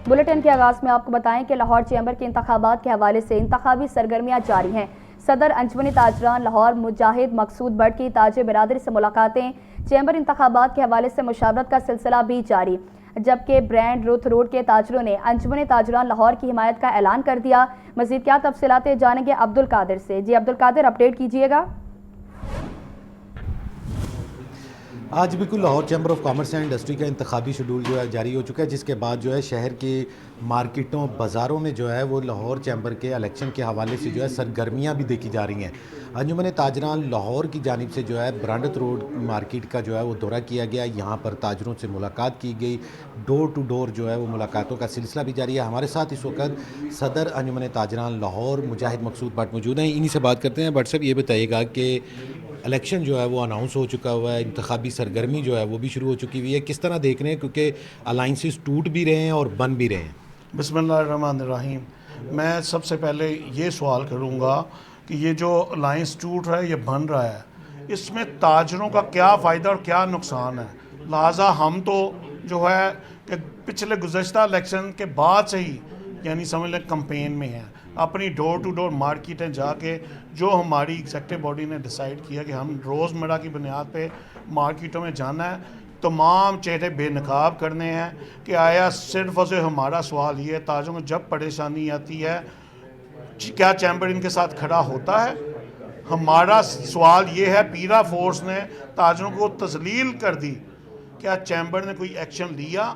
Bulletin के आगाज़ में आपको बताएं कि लाहौर चैम्बर के इंतखाबात के हवाले से इंतखाबी सरगर्मियाँ जारी हैं। सदर अंजुमन ताजरान लाहौर मुजाहिद मकसूद बट की ताज बिरादरी से मुलाकातें, चैम्बर इंतखाबात के हवाले से मुशावरत का सिलसिला भी जारी। जबकि ब्रांड रुथ रोड के ताजरों ने अंजुमन ताजरान लाहौर की हिमायत का ऐलान कर दिया। मज़ीद क्या तफसीलातें जानेंगे अब्दुल कादिर से। जी अब्दुल कादिर, अपडेट कीजिएगा। आज बिल्कुल Lahore chamber of commerce and industry का इंतखाबी शेड्यूल जो है जारी हो चुका है, जिसके बाद जो है शहर की मार्केटों बाज़ारों में जो है वो लाहौर चैम्बर के इलेक्शन के हवाले से जो है सरगर्मियाँ भी देखी जा रही हैं। अंजुमन ताजरान लाहौर की जानिब से जो है ब्रांडत रोड मार्केट का जो है वो दौरा किया गया, यहाँ पर ताजरों से मुलाकात की गई, डोर टू डोर जो है वो मुलाकातों का सिलसिला भी जारी है। हमारे साथ इस वक्त सदर अंजुमन ताजरान लाहौर मुजाहिद मकसूद बट मौजूद हैं, इन्हीं से बात करते हैं। बट साहब, ये बताइएगा कि इलेक्शन जो है वो अनाउंस हो चुका हुआ है, इंतखाबी सरगर्मी जो है वो भी शुरू हो चुकी हुई है, किस तरह देख रहे हैं, क्योंकि अलाइंसेस टूट भी रहे हैं और बन भी रहे हैं? बिस्मिल्लाहिर्रहमानिर्रहीम। मैं सबसे पहले ये सवाल करूँगा कि ये जो अलाइंस टूट रहा है, ये बन रहा है, इसमें ताजरों का क्या फ़ायदा और क्या नुकसान है। लिहाजा हम तो जो है कि पिछले गुज़श्ता इलेक्शन के बाद से ही यानी समझ लें कैंपेन में हैं, अपनी डोर टू डोर मार्केटें जाके जो हमारी एग्जेक्टिव बॉडी ने डिसाइड किया कि हम रोज़मर्रा की बुनियाद पे मार्केटों में जाना है, तमाम चेहरे बेनकाब करने हैं कि आया सिर्फ और सिर्फ हमारा सवाल ये है, ताजों में जब परेशानी आती है क्या चैम्बर इनके साथ खड़ा होता है। हमारा सवाल ये है, पीरा फोर्स ने ताजरों को तस्लील कर दी, क्या चैम्बर ने कोई एक्शन लिया?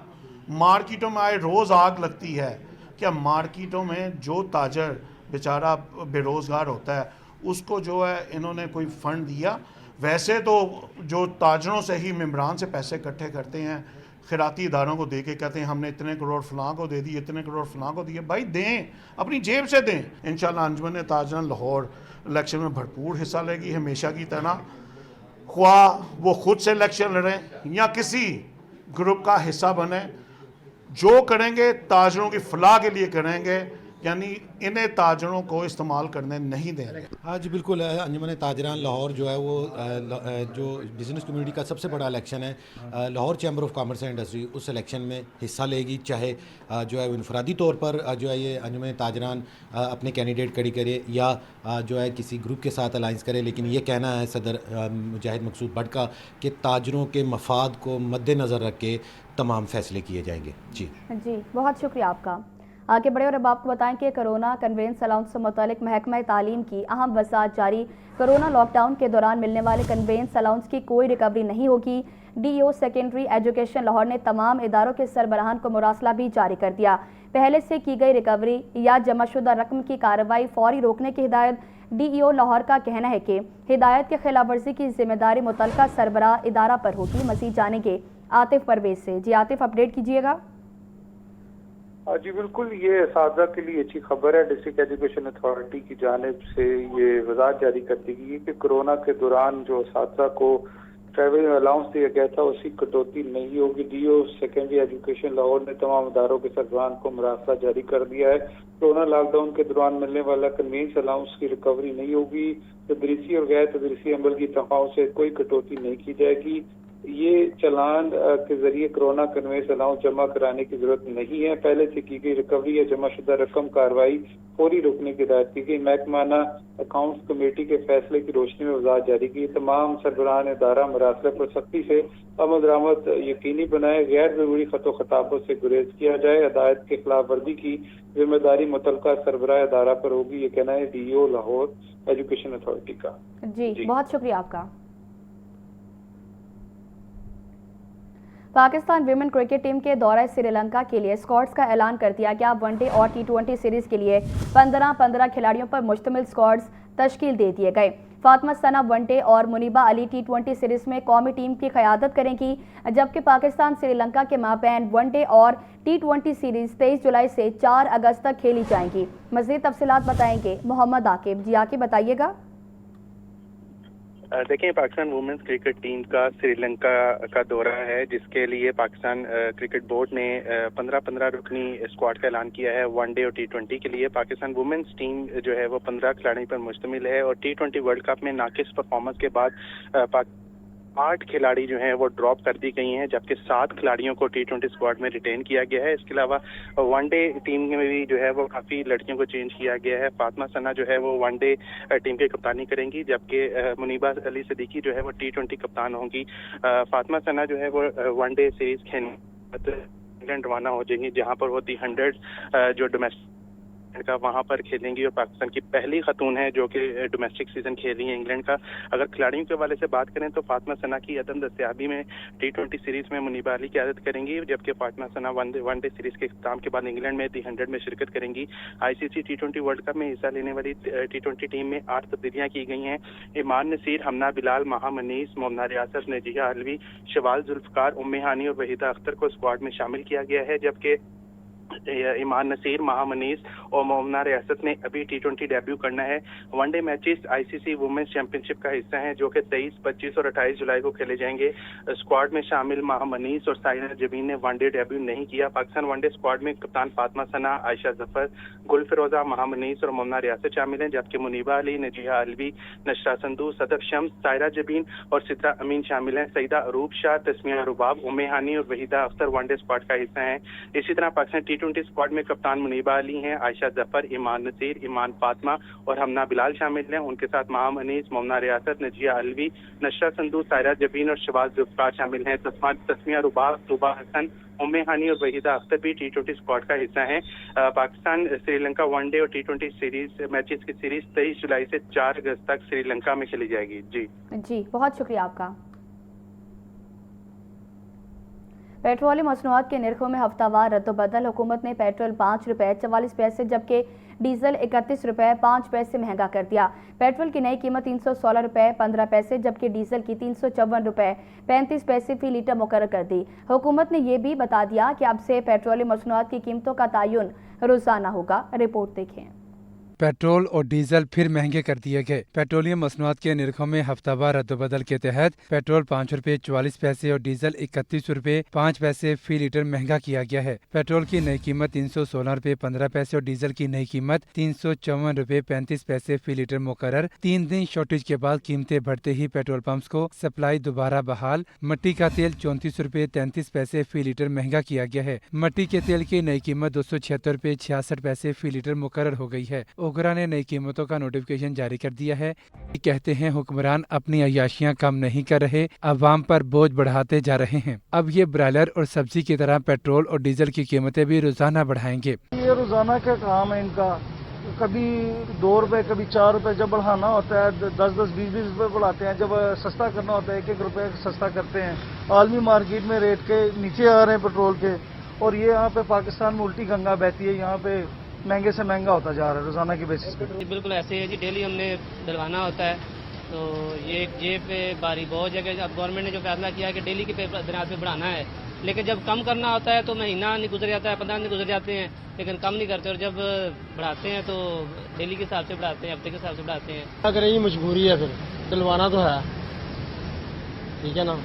मार्केटों में आए रोज़ आग लगती है, क्या मार्केटों में जो ताजर बेचारा बेरोज़गार होता है उसको जो है इन्होंने कोई फ़ंड दिया? वैसे तो जो ताजरों से ही मेम्बरान से पैसे इकट्ठे करते हैं, खैराती इदारों को दे के कहते हैं हमने इतने करोड़ फलां को दे दिए, इतने करोड़ फलां को दिए। भाई दें, अपनी जेब से दें। इंशाल्लाह अंजुमन ताजरान लाहौर इलेक्शन में भरपूर हिस्सा लेगी, हमेशा की तरह, ख्वाह वो खुद से इलेक्शन लड़ें या किसी ग्रुप का हिस्सा बने। जो करेंगे ताजरों की फलाह के लिए करेंगे, यानी इन्हें ताजरों को इस्तेमाल करने नहीं देंगे। आज बिल्कुल अंजुमन ताजरान लाहौर जो है वो जो बिज़नेस कम्युनिटी का सबसे बड़ा इलेक्शन है, Lahore chamber of commerce and industry उस इलेक्शन में हिस्सा लेगी, चाहे जो है इनफरादी तौर पर जो है ये अंजुमन ताजरान अपने कैंडिडेट खड़ी करे या जो है किसी ग्रुप के साथ अलाइंस करे। लेकिन ये कहना है सदर मुजाहिद मकसूद बट का कि ताजरों के मफाद को मद्देनज़र रख के तमाम फैसले किए जाएंगे। जी बहुत शुक्रिया आपका। आगे बढ़े और अब आपको बताएं कि कोरोना कन्वेंस अलाउंस से मुतालिक महकमा तालीम की अहम वज़ाहत जारी। कोरोना लॉकडाउन के दौरान मिलने वाले कन्वेंस अलाउंस की कोई रिकवरी नहीं होगी। DEO सेकेंडरी एजुकेशन लाहौर ने तमाम इदारों के सरबराहान को मुरासला भी जारी कर दिया। पहले से की गई रिकवरी या जमाशुदा रकम की कार्रवाई फौरी रोकने की हिदायत। DEO लाहौर का कहना है कि हिदायत के खिलाफ वर्जी की जिम्मेदारी मुतलका सरबराह इदारा पर होगी। मज़ीद जानेंगे आतिफ परवेज से। जी आतिफ, अपडेट कीजिएगा। जी बिल्कुल, ये असातिज़ा के लिए अच्छी खबर है। डिस्ट्रिक्ट एजुकेशन अथॉरिटी की जानिब से ये वज़ाहत जारी कर दी गई कि कोरोना के दौरान जो असातिज़ा को ट्रैवल अलाउंस दिया गया था उसकी कटौती नहीं होगी। DEO सेकेंडरी एजुकेशन लाहौर ने तमाम इदारों के सरबराहान को मुरासला जारी कर दिया है। कोरोना लॉकडाउन के दौरान मिलने वाला कन्वेंस अलाउंस की रिकवरी नहीं होगी। तदरीसी और गैर तदरीसी अमल की तनख्वाहों से कोई कटौती नहीं की जाएगी। ये चालान के जरिए कोरोना कन्वेंस अलाउंस जमा कराने की जरूरत नहीं है। पहले से की गई रिकवरी या जमाशुदा रकम कार्रवाई फौरी रोकने की हिदायत की गई। महकमाना अकाउंट्स कमेटी के फैसले की रोशनी में वज़ाहत जारी की। तमाम सरबराहान इदारा मुरासले पर सख्ती से अमल दरामद यकीनी बनाए, गैर जरूरी खतो खताबों से गुरेज किया जाए। हिदायत के खिलाफ वर्जी की जिम्मेदारी मुतलका सरबराह इदारा पर होगी, ये कहना है DEO लाहौर एजुकेशन अथॉरिटी का। जी बहुत शुक्रिया आपका। पाकिस्तान विमेन क्रिकेट टीम के दौरे श्रीलंका के लिए स्क्वाड्स का ऐलान कर दिया गया। वनडे और T20 सीरीज के लिए 15 खिलाड़ियों पर मुश्तमिल स्क्वाड्स तश्कील दे दिए गए। फातिमा सना वनडे और मुनीबा अली T20 सीरीज में कौमी टीम की क़यादत करेंगी, जबकि पाकिस्तान श्रीलंका के माबैन वनडे और T20 सीरीज 23 जुलाई से 4 अगस्त तक खेली जाएंगी। मज़ीद तफसीलात बताएंगे मोहम्मद आकिब। जी आकिब, बताइएगा। देखिए, पाकिस्तान वुमेन्स क्रिकेट टीम का श्रीलंका का दौरा है, जिसके लिए पाकिस्तान क्रिकेट बोर्ड ने 15 रुकनी स्क्वाड का ऐलान किया है। वनडे और T20 के लिए पाकिस्तान वुमेन्स टीम जो है वो 15 खिलाड़ियों पर मुश्तमिल है और T20 वर्ल्ड कप में नाकिस परफॉर्मेंस के बाद 8 खिलाड़ी जो हैं वो ड्रॉप कर दी गई हैं, जबकि 7 खिलाड़ियों को T20 स्क्वाड में रिटेन किया गया है। इसके अलावा वनडे टीम में भी जो है वो काफ़ी लड़कियों को चेंज किया गया है। फातिमा सना जो है वो वनडे टीम की कप्तानी करेंगी, जबकि मुनीबा अली सिद्दीकी जो है वो T20 कप्तान होंगी। फातिमा सना जो है वो वनडे सीरीज खेलने इंग्लैंड रवाना हो जाएंगी, जहाँ पर वो 100 जो डोमेस्टिक का वहां पर खेलेंगी और पाकिस्तान की पहली खतून है जो कि डोमेस्टिक सीजन खेल रही है इंग्लैंड का। अगर खिलाड़ियों के हवाले से बात करें तो फातिमा सना की अदम दस्तयाबी में T20 सीरीज में मुनीबा अली क़यादत करेंगी, जबकि फातिमा सना वनडे सीरीज के इख्तिताम के बाद इंग्लैंड में 100 में शिरकत करेंगी। ICC T20 वर्ल्ड कप में हिस्सा लेने वाली T20 टीम में 8 तब्दीलियां की गई हैं। ईमान नसीर, हमना बिलाल, माहा मनीस, मोमना रियासत, नजिया अलवी, शवाल जुल्फकार, उम्मे हानी और वहीदा अख्तर को स्क्वाड में शामिल किया गया है, जबकि ईमान नसीर, माहा मनीस और मोमना रियासत ने अभी T20 डेब्यू करना है। One day matches ICC women's championship का हिस्सा हैं, जो कि 23, 25 और 28 जुलाई को खेले जाएंगे। स्क्वाड में शामिल माहा मनीस और साइना जबीन ने वनडे डेब्यू नहीं किया। पाकिस्तान वनडे स्क्वाड में कप्तान फातिमा सना, आयशा जफर, गुल फिरोजा, माहा मनीस और मोमना रियासत शामिल हैं, जबकि मुनीबा अली, नजिया अलवी, नशरा संधू, सदक शम्स, सायरा जबीन और सिद्रा अमीन शामिल हैं। सईदा अरूब शाह, तस्मिया रुबाब, उम्मे हानी और वहीदा अख्तर वनडे स्क्वाड का हिस्सा हैं। इसी तरह पाकिस्तान T20 स्क्वाड में कप्तान मुनीबा अली हैं, आयशा जफर, ईमान नसीर, ईमान फातिमा और हमना बिलाल शामिल हैं। उनके साथ माहा मनीस, मोमना रियासत, नजिया अलवी, नशरा संधू, सायरा जबीन और शवाज जुल्फकार शामिल हैं। तस्मिया रुबाब, तुबा हसन, उम्मे हानी और वहीदा अख्तर भी T20 स्क्वाड का हिस्सा हैं। पाकिस्तान श्रीलंका वनडे और T20 सीरीज मैचेस की सीरीज 23 जुलाई से 4 अगस्त तक श्रीलंका में खेली जाएगी। जी बहुत शुक्रिया आपका। पेट्रोलियम मसनूआत के निर्खों में हफ्तावार रद्दोबदल। हुकूमत ने पेट्रोल 5 रुपये 44 पैसे जबकि डीजल 31 रुपये 5 पैसे महंगा कर दिया। पेट्रोल की नई कीमत 316 रुपये 15 पैसे जबकि डीजल की 354 रुपये 35 पैसे फी लीटर मुकर्रर कर दी। हुकूमत ने यह भी बता दिया कि अब से पेट्रोलियम मसनूआत की कीमतों का तयन रोजाना होगा। रिपोर्ट देखें। पेट्रोल और डीजल फिर महंगे कर दिए गए। पेट्रोलियम मसनूआत के निर्खों में हफ्तावार रद्दोबदल के तहत पेट्रोल 5 रुपये 44 पैसे और डीजल 31 रुपये 5 पैसे फी लीटर महंगा किया गया है। पेट्रोल की नई कीमत 316 रुपये 15 पैसे और डीजल की नई कीमत 354 रुपये 35 पैसे फी लीटर मुकर्रर। 3 दिन शॉर्टेज के बाद कीमतें बढ़ते ही पेट्रोल पंप्स को सप्लाई दोबारा बहाल। मट्टी का तेल 34 रुपये 33 पैसे फी लीटर महंगा किया गया है। मट्टी के तेल की नई कीमत 276 रुपये 66 पैसे फी लीटर मुकर्रर हो गई है। ओगरा ने नई कीमतों का नोटिफिकेशन जारी कर दिया है। कहते हैं हुक्मरान अपनी अय्याशियां कम नहीं कर रहे, अवाम पर बोझ बढ़ाते जा रहे हैं। अब ये ब्रायलर और सब्जी की तरह पेट्रोल और डीजल की कीमतें भी रोजाना बढ़ाएंगे। ये रोजाना का काम है इनका, कभी 2 रुपए कभी 4 रुपए जब बढ़ाना होता है 10-10 20-20 रुपए बढ़ाते हैं, जब सस्ता करना होता है 1-1 रुपए सस्ता करते हैं। आलमी मार्केट में रेट के नीचे आ रहे हैं पेट्रोल के, और ये यहाँ पे पाकिस्तान में उल्टी गंगा बहती है, यहाँ पे महंगे से महंगा होता जा रहा है रोजाना की बेसिस पे। बिल्कुल ऐसे है जी, डेली हमने डलवाना होता है, तो ये जेब पे भारी बोझ है कि अब गवर्नमेंट ने जो फैसला किया है कि डेली के बिनाद पे बढ़ाना है, लेकिन जब कम करना होता है तो महीना नहीं गुजर जाता है, 15 दिन गुजर जाते हैं, लेकिन कम नहीं करते, और जब बढ़ाते हैं तो डेली के हिसाब से बढ़ाते हैं, हफ्ते के हिसाब से बढ़ाते हैं। अगर ये मजबूरी है फिर डलवाना तो है, ठीक है ना।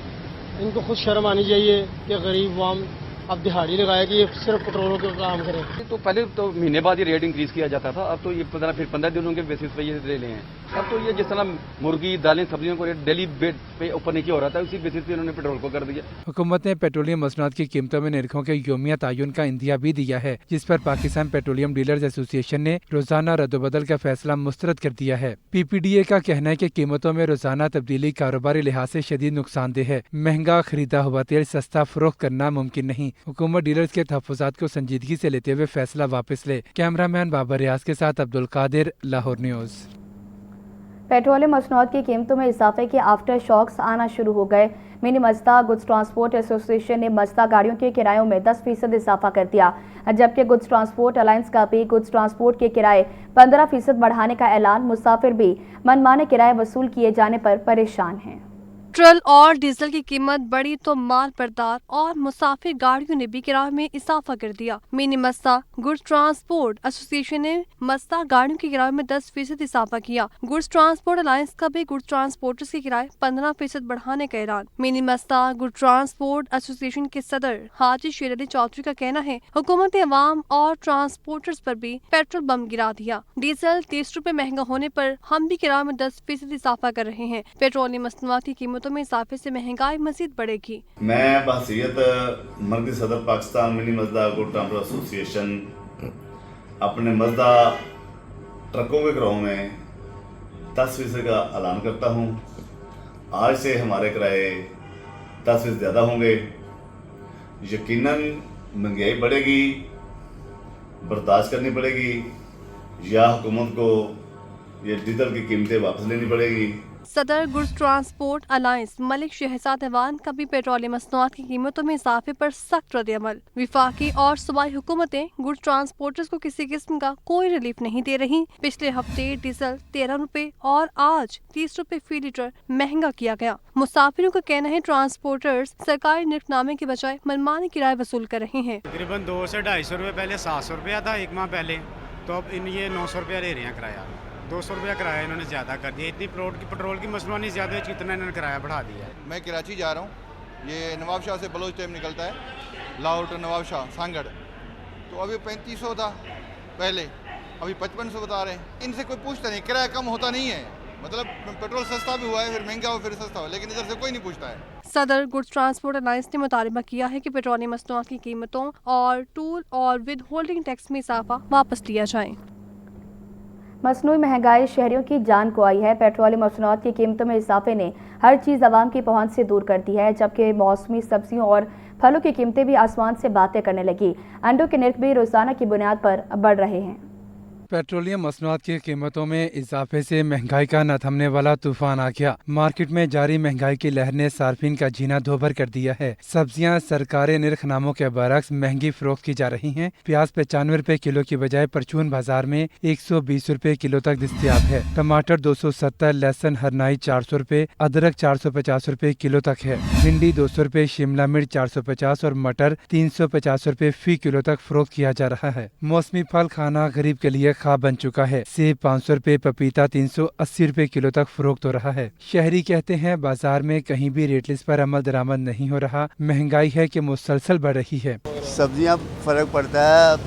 इनको खुद शर्म आनी चाहिए कि गरीब वाम अब दिहाड़ी लगाया कि ये सिर्फ पेट्रोलों का काम करें। तो पहले तो महीने बाद ये रेट इंक्रीज किया जाता था, अब तो ये फिर 15 दिनों के बेसिस पे ये ले हैं। अब तो ये जिस तरह मुर्गी दालें सब्जियों को रेट डेली बेट पे ऊपर नीचे हो रहा था, उसी बेसिस पे इन्होंने पेट्रोल को कर दिया। हुकूमत ने पेट्रोलियम मसनूआत की कीमतों में निर्खों के योमिया तयन का इंदिया भी दिया है, जिस पर पाकिस्तान पेट्रोलियम डीलर्स एसोसिएशन ने रोजाना रद्दोबदल का फैसला मुस्तरद कर दिया है। PPDA का कहना है कि कीमतों में रोजाना तब्दीली कारोबारी लिहाज से शदीद नुकसानदेह है। महंगा खरीदा हुआ तेल सस्ता फरोख्त करना मुमकिन नहीं। हुकूमत डीलर्स के तहफ़्फ़ुज़ात को संजीदगी से लेते हुए फैसला वापस ले। कैमरामैन बाबर रियाज के साथ अब्दुल कादिर, लाहौर न्यूज़। पेट्रोलियम मसनूआत की कीमतों में इजाफे के आफ्टर शॉक्स आना शुरू हो गए। Mini Mazda goods transport association ने मज़दा गाड़ियों के किरायों में 10% इजाफा कर दिया, जबकि गुड्स ट्रांसपोर्ट अलायंस का भी गुड्स ट्रांसपोर्ट के किराए 15% बढ़ाने का ऐलान। मुसाफिर भी मनमाने किराए वसूल किए जाने पर परेशान हैं। पेट्रोल और डीजल की कीमत बढ़ी तो माल बरदार और मुसाफिर गाड़ियों ने भी किराए में इजाफा कर दिया। Mini Mazda goods transport association ने मज़दा गाड़ियों के किराए में 10% इजाफा किया। गुड्स ट्रांसपोर्ट अलायंस का भी गुड्स ट्रांसपोर्टर्स के किराए 15% बढ़ाने का ऐलान। Mini Mazda goods transport association के सदर हाजी शेर अली चौधरी का कहना है, हुकूमत ने अवाम और ट्रांसपोर्टर्स पर भी पेट्रोल बम गिरा दिया। डीजल 30 रुपए महंगा होने पर हम भी किराए में 10% इजाफा कर रहे हैं। पेट्रोलियम मसनूआत की कीमत कीमतों में इजाफे से महंगाई मजीद बढ़ेगी। मैं बहसीयत मर्दी सदर Pakistan mini मजदा good transport association अपने मजदा ट्रकों के गिरोह में 10% का ऐलान करता हूँ। आज से हमारे किराए 10% ज़्यादा होंगे। यकीनन महंगाई बढ़ेगी, बर्दाश्त करनी पड़ेगी, या हुकूमत को ये डीजल की कीमतें वापस लेनी पड़ेगी। सदर goods transport alliance Malik Shahzad ऐवान का भी पेट्रोलियम मसनूआत की कीमतों में इजाफे पर सख्त रद्द-ए-अमल। विफाकी और सूबाई हुकूमतें गुड्स ट्रांसपोर्टर्स को किसी किस्म का कोई रिलीफ नहीं दे रही। पिछले हफ्ते डीजल 13 रुपए और आज 30 रुपए फी लीटर महंगा किया गया। मुसाफिरों का कहना है ट्रांसपोर्टर्स सरकारी निर्खनामे के बजाय मनमानी किराए वसूल कर रहे हैं। तकरीबन 200 से 250 रुपए पहले 700 रुपया था एक माह पहले, तो अब ये 900 रुपया ले रहे हैं किराया। 200 रुपया किराया इन्होंने ज़्यादा कर दिया। इतनी पेट्रोल की मसनूआत ज़्यादा है, कितना इन्होंने किराया बढ़ा दिया है। मैं कराची जा रहा हूँ, ये नवाब शाह से बलोच टाइम निकलता है, लाहौर टू नवाब शाह सांगड़, तो अभी 3500 था पहले, अभी 5500 बता रहे हैं। इनसे कोई पूछता नहीं, किराया कम होता नहीं है। मतलब पेट्रोल सस्ता भी हुआ है, फिर महंगा हो, फिर सस्ता हो, लेकिन इधर से कोई नहीं पूछता है। सदर गुड्स ट्रांसपोर्ट अलायंस ने मुतालबा किया है कि पेट्रोलियम मसनूआत की कीमतों और टूल और विद होल्डिंग टैक्स में इजाफा वापस लिया जाए। मसनूई महंगाई शहरियों की जान को आई है। पेट्रोलियम मसनूआत की कीमतों में इजाफे ने हर चीज़ आवाम की पहुंच से दूर कर दी है, जबकि मौसमी सब्जियों और फलों की कीमतें भी आसमान से बातें करने लगी। अंडों के नर्ख भी रोजाना की बुनियाद पर बढ़ रहे हैं। पेट्रोलियम मसनूआत की कीमतों में इजाफे से महंगाई का न थमने वाला तूफान आ गया। मार्केट में जारी महंगाई की लहर ने सार्फिन का जीना दोभर कर दिया है। सब्जियां सरकारी निर्खनामों के बरक्स महंगी फरोख्त की जा रही हैं। प्याज 95 रुपए किलो की बजाय परचून बाजार में 120 रुपए किलो तक दस्तयाब है। टमाटर 270, लहसुन हरनाई 400 रुपए, अदरक 450 रुपए किलो तक है। भिंडी 200 रुपए, शिमला मिर्च 450 और मटर 350 रुपए फी किलो तक फरोख्त किया जा रहा है। मौसमी फल खाना गरीब के लिए खा बन चुका है। सेब 500 रुपए, पपीता 380 रुपए किलो तक फरोख्त हो रहा है। शहरी कहते हैं बाजार में कहीं भी रेट लिस्ट पर अमल दरामद नहीं हो रहा। महंगाई है कि मुसलसल बढ़ रही है। सब्जियां फर्क पड़ता है,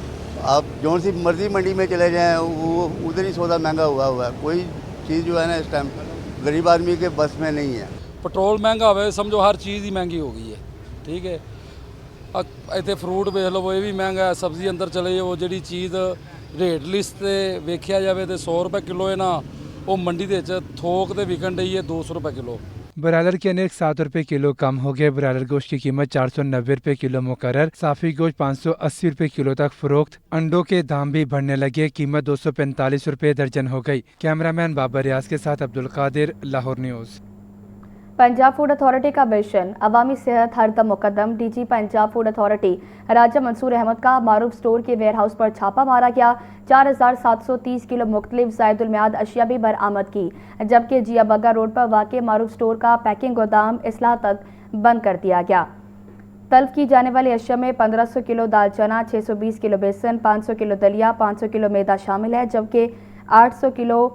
आप जो सी मर्जी मंडी में चले जाएं वो उधर ही सौदा महंगा हुआ है। कोई चीज़ जो है ना इस टाइम गरीब आदमी के बस में नहीं है। पेट्रोल महंगा हुआ, समझो हर चीज़ ही महंगी हो गई है। ठीक है, इतने फ्रूट वेख लो, वो ये भी महंगा है। सब्जी अंदर चले जाओ, जी चीज़ रेट लिस्ट से वेख्या जाए तो 100 रुपए किलो है ना, वो मंडी दे थोक ते विकन रही है 200 रुपए किलो। ब्रायलर के अनेक 7 रुपए किलो कम हो गए। ब्रायलर गोश्त की कीमत 490 रुपए किलो मुकर्रर। साफी गोश्त 580 रुपए किलो तक फरोख्त। अंडों के दाम भी बढ़ने लगे, कीमत 245 रुपए दर्जन हो गई। कैमरामैन बाबर रियाज के साथ Abdul Qadir, Lahore news. Punjab food authority का मिशन अवामी सेहत हर दम मुकदम। DG Punjab food authority Raja Mansoor Ahmed का मारूफ स्टोर के वेयर हाउस पर छापा मारा गया। 4730 किलो मुख्तलिफ ज़ायदुल मियाद अशिया भी बरामद की, जबकि जिया बग्गा रोड पर वाक़ मारूफ स्टोर का पैकिंग गोदाम इसलाह तक बंद कर दिया गया। तल्फ की जाने वाली अशिया में 1500 किलो दाल चना, 620 किलो बेसन, 500 किलो दलिया, 500 किलो मैदा शामिल है, जबकि 800 किलो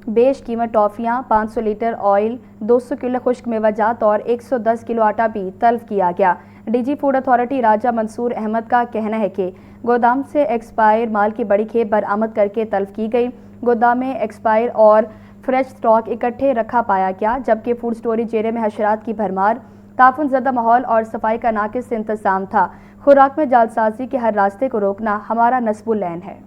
बेश कीमत टॉफ़ियाँ, 500 लीटर ऑयल, 200 किलो खुश्क मेवाजात और 110 किलो आटा भी तल्फ किया गया। DG food authority Raja Mansoor Ahmed का कहना है कि गोदाम से एक्सपायर माल की बड़ी खेप बरामद करके तल्फ की गई। गोदाम में एक्सपायर और फ्रेश स्टॉक इकट्ठे रखा पाया गया, जबकि फूड स्टोरेज एरिया में हशरात की भरमार, ताफुन ज़दा माहौल और सफाई का नाकिस इंतजाम था। खुराक में जालसाजी के हर रास्ते को रोकना हमारा नस्बुल लैन है।